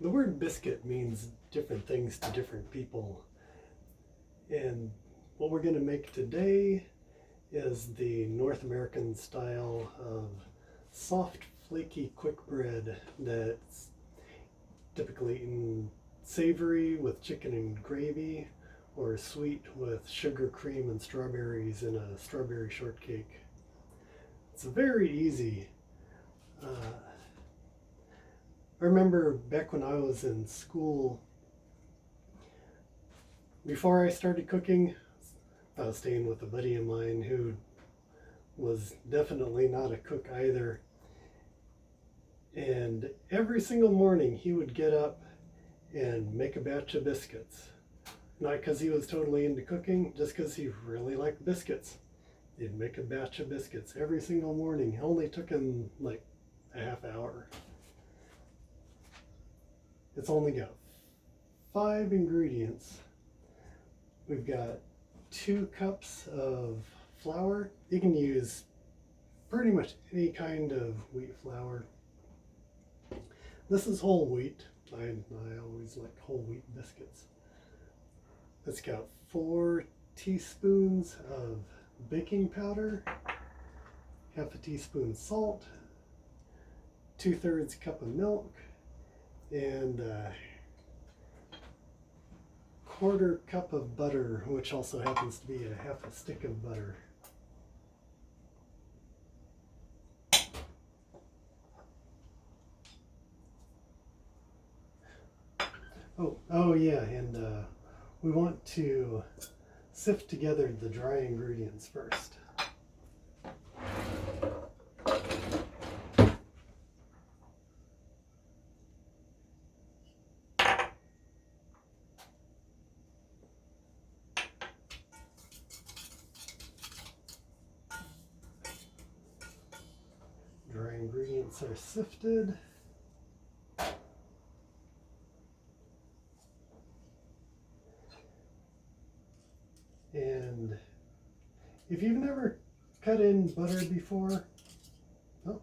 The word biscuit means different things to different people. And what we're going to make today is the North American style of soft, flaky, quick bread that's typically eaten savory with chicken and gravy, or sweet with sugar, cream, and strawberries in a strawberry shortcake. It's very easy. I remember back when I was in school, before I started cooking, I was staying with a buddy of mine who was definitely not a cook either. And every single morning he would get up and make a batch of biscuits. Not because he was totally into cooking, just because he really liked biscuits. He'd make a batch of biscuits every single morning. It only took him like a half hour. It's only got 5 ingredients. We've got 2 cups of flour. You can use pretty much any kind of wheat flour. This is whole wheat. I always like whole wheat biscuits. It's got 4 teaspoons of baking powder, half a teaspoon salt, 2/3 cup of milk, and a 1/4 cup of butter, which also happens to be a half a stick of butter. Oh yeah, and we want to sift together the dry ingredients first. Dry ingredients are sifted. And if you've never cut in butter before,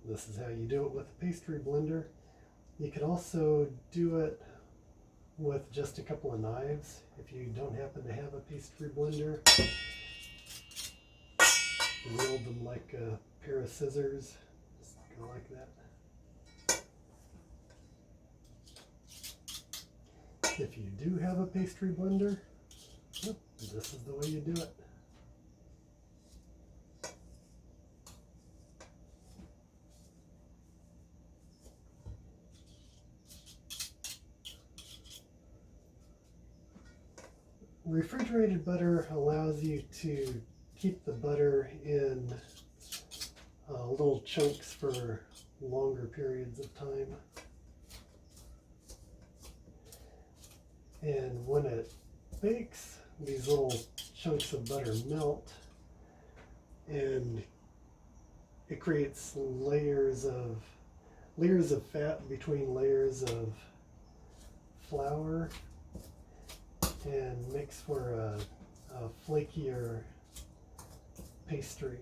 this is how you do it with a pastry blender. You could also do it with just a couple of knives if you don't happen to have a pastry blender. Wield them like a pair of scissors, just go like that. If you do have a pastry blender, this is the way you do it. Refrigerated butter allows you to keep the butter in little chunks for longer periods of time. And when it bakes, these little chunks of butter melt, and it creates layers of fat between layers of flour, and makes for a flakier pastry.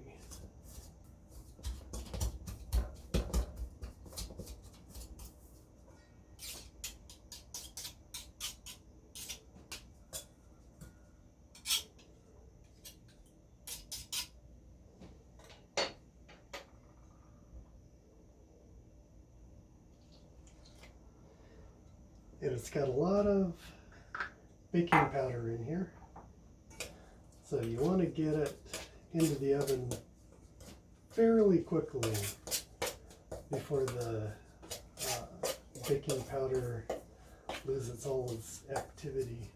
And it's got a lot of baking powder in here, so you want to get it into the oven fairly quickly before the baking powder loses all its activity.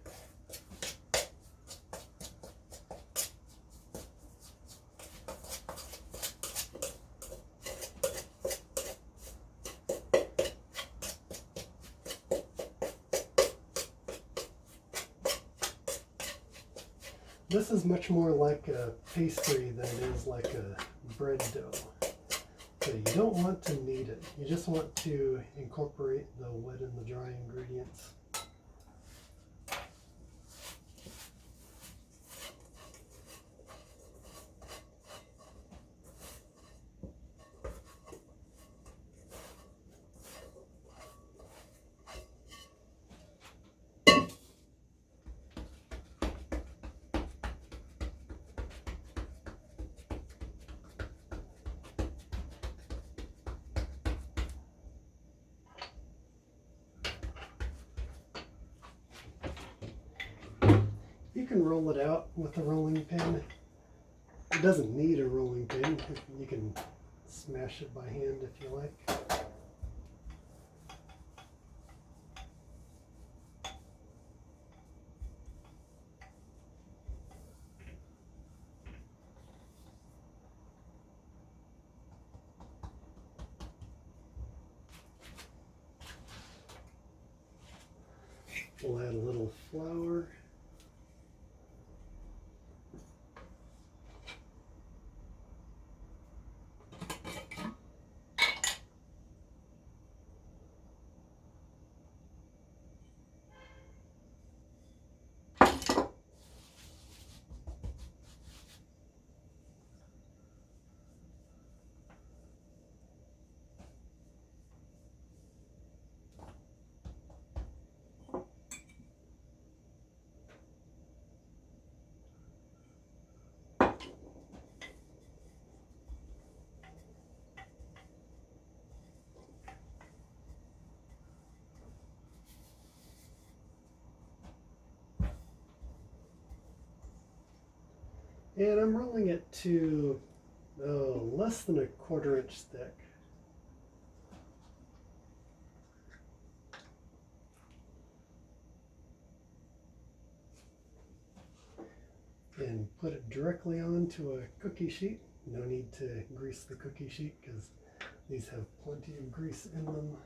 This is much more like a pastry than it is like a bread dough. So you don't want to knead it. You just want to incorporate the wet and the dry ingredients. can roll it out with a rolling pin. It doesn't need a rolling pin. You can smash it by hand if you like. We'll add a little flour. And I'm rolling it to less than a 1/4 inch thick. And put it directly onto a cookie sheet. No need to grease the cookie sheet because these have plenty of grease in them.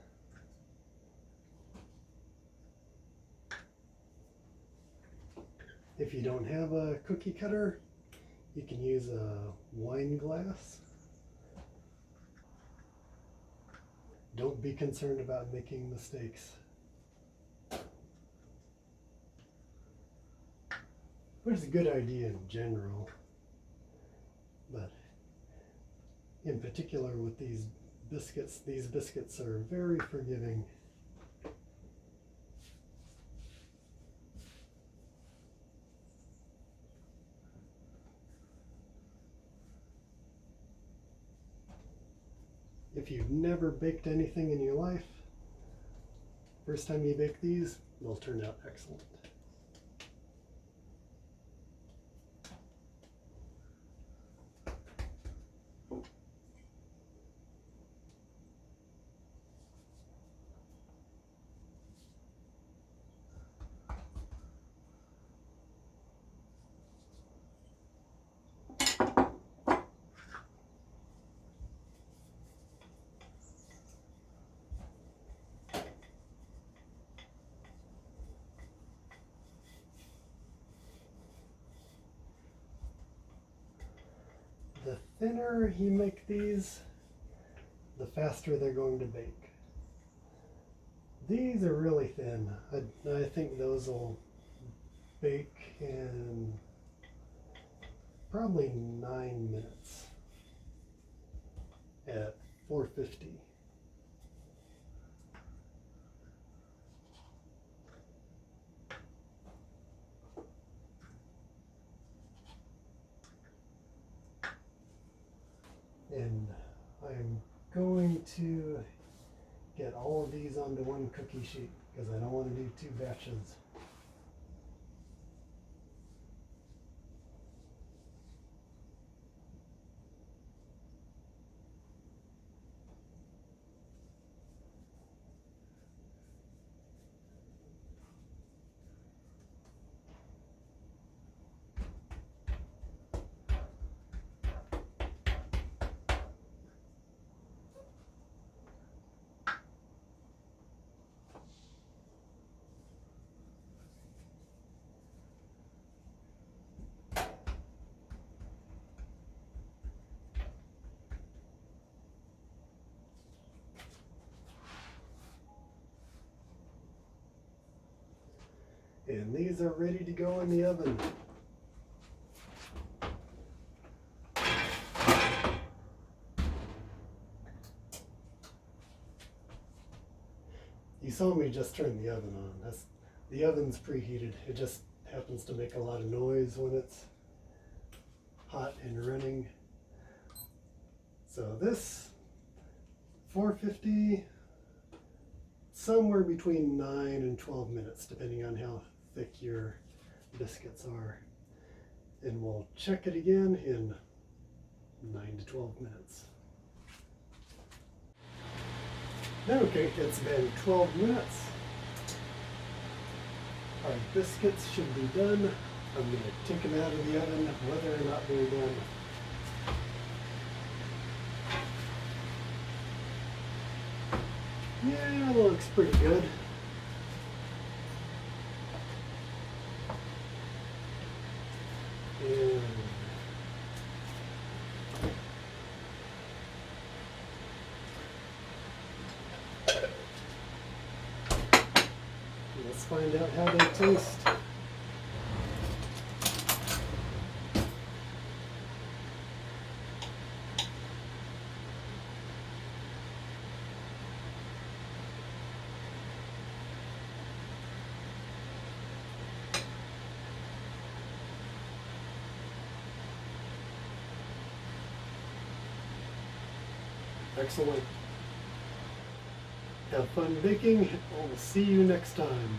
If you don't have a cookie cutter, you can use a wine glass. Don't be concerned about making mistakes. Which is a good idea in general, but in particular with these biscuits are very forgiving. If you've never baked anything in your life, first time you bake these, they'll turn out excellent. The thinner you make these, the faster they're going to bake. These are really thin. I think those will bake in probably 9 minutes at 450. And I'm going to get all of these onto one cookie sheet because I don't want to do 2 batches. And these are ready to go in the oven. You saw me just turn the oven on. The oven's preheated. It just happens to make a lot of noise when it's hot and running. So this 450, somewhere between 9 and 12 minutes, depending on how thick your biscuits are. And we'll check it again in 9 to 12 minutes. Okay, it's been 12 minutes. Our biscuits should be done. I'm going to take them out of the oven, whether or not they're done. Yeah, it looks pretty good. And let's find out how they taste. Excellent. Have fun baking. We'll see you next time.